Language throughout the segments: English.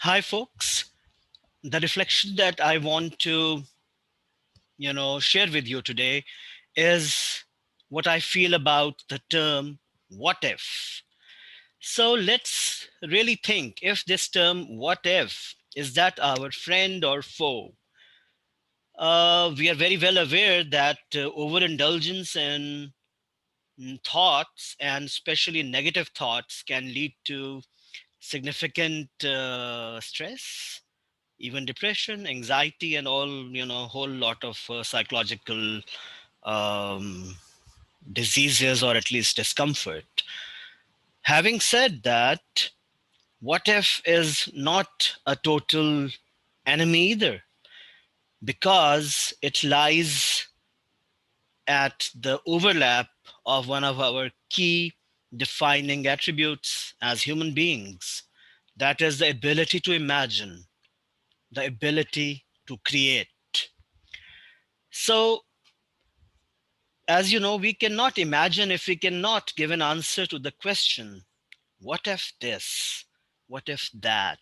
Hi, folks. The reflection that I want to, share with you today is what I feel about the term what if. So let's really think if this term what if is that our friend or foe? We are very well aware that overindulgence in thoughts and especially negative thoughts can lead to significant stress, even depression, anxiety, and all, whole lot of psychological um, diseases or at least discomfort. Having said that, what if is not a total enemy either, because it lies at the overlap of one of our key defining attributes as human beings, that is the ability to imagine, the ability to create. So, as you know, we cannot imagine if we cannot give an answer to the question what if this? What if that?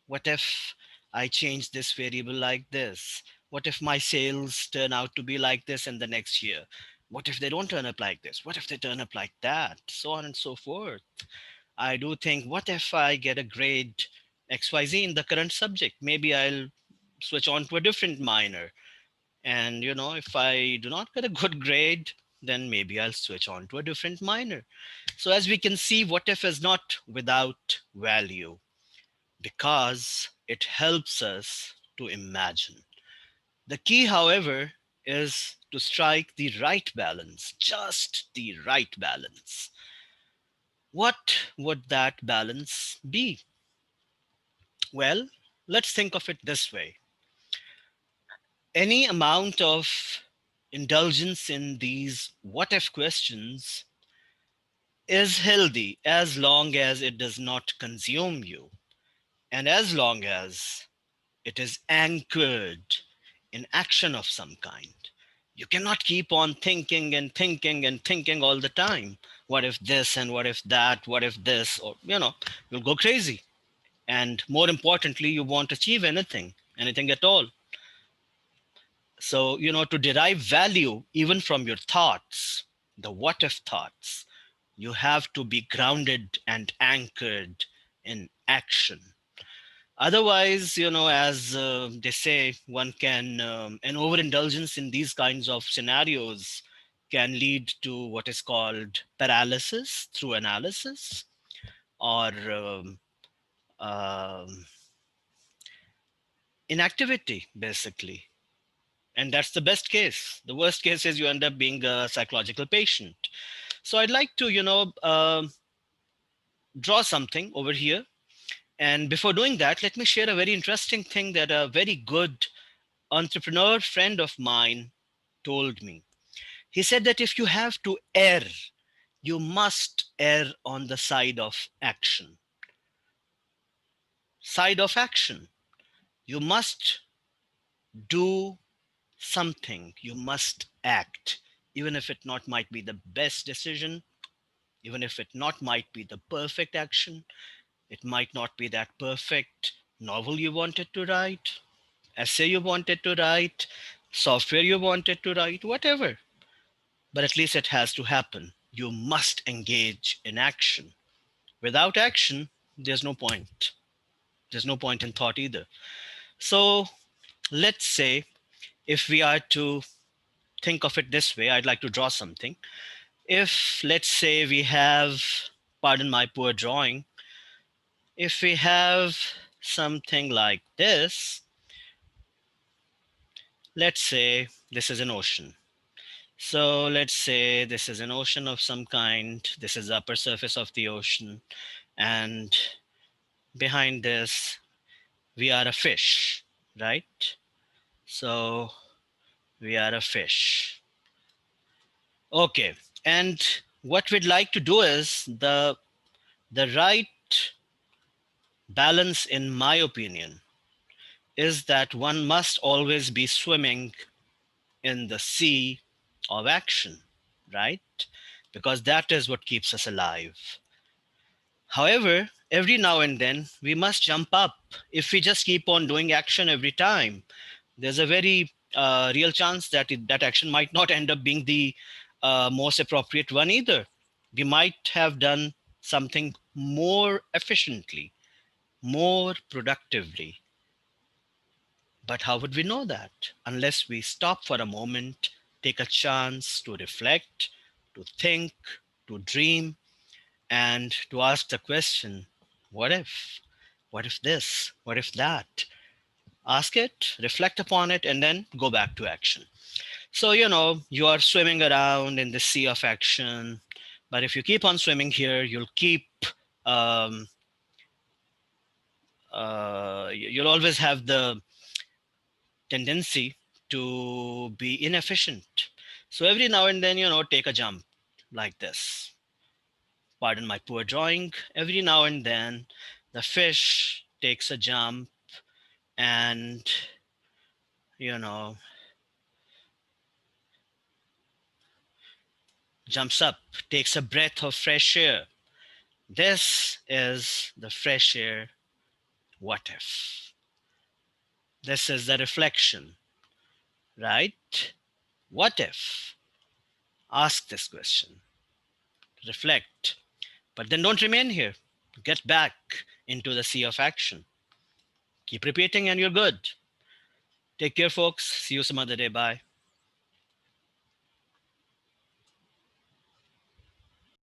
What if I change this variable like this? What if my sales turn out to be like this in the next year? What if they don't turn up like this? What if they turn up like that? So on and so forth. I do think, what if I get a grade XYZ in the current subject? Maybe I'll switch on to a different minor. And if I do not get a good grade, then maybe I'll switch on to a different minor. So as we can see, what if is not without value, because it helps us to imagine. The key, however, is to strike the right balance, just the right balance. What would that balance be? Well, let's think of it this way. Any amount of indulgence in these what if questions is healthy as long as it does not consume you, and as long as it is anchored in action of some kind. You cannot keep on thinking and thinking and thinking all the time. What if this and what if that? What if this? Or, you'll go crazy. And more importantly, you won't achieve anything at all. So, to derive value even from your thoughts, the what if thoughts, you have to be grounded and anchored in action. Otherwise, as they say, one can, an overindulgence in these kinds of scenarios can lead to what is called paralysis through analysis, or um, inactivity, basically. And that's the best case. The worst case is you end up being a psychological patient. So I'd like to, draw something over here. And before doing that, let me share a very interesting thing that a very good entrepreneur friend of mine told me. He said that if you have to err, you must err on the side of action. Side of action. You must do something. You must act, even if it not might be the best decision, even if it not might be the perfect action. It might not be that perfect novel you wanted to write, essay you wanted to write, software you wanted to write, whatever. But at least it has to happen. You must engage in action. Without action, there's no point. There's no point in thought either. So let's say, if we are to think of it this way, I'd like to draw something. If, let's say, we have, pardon my poor drawing, if we have something like this, let's say this is an ocean. So let's say this is an ocean of some kind. This is the upper surface of the ocean. And behind this, we are a fish, right? So we are a fish. Okay. And what we'd like to do is the right balance, in my opinion, is that one must always be swimming in the sea of action, right? Because that is what keeps us alive. However, every now and then we must jump up if we just keep on doing action every time, there's a very real chance that that action might not end up being the most appropriate one either. We might have done something more efficiently, more productively. But how would we know that unless we stop for a moment, take a chance to reflect, to think, to dream, and to ask the question, what if? What if this? What if that? Ask it, reflect upon it, and then go back to action. So, you are swimming around in the sea of action, but if you keep on swimming here, um, you'll always have the tendency to be inefficient. So every now and then, take a jump like this. Pardon my poor drawing. Every now and then, the fish takes a jump and, you know, jumps up, takes a breath of fresh air. This is the fresh air. What if? This is the reflection, right? What if? Ask this question, reflect, but then don't remain here. Get back into the sea of action. Keep repeating, and you're good. Take care, folks. See you some other day. Bye.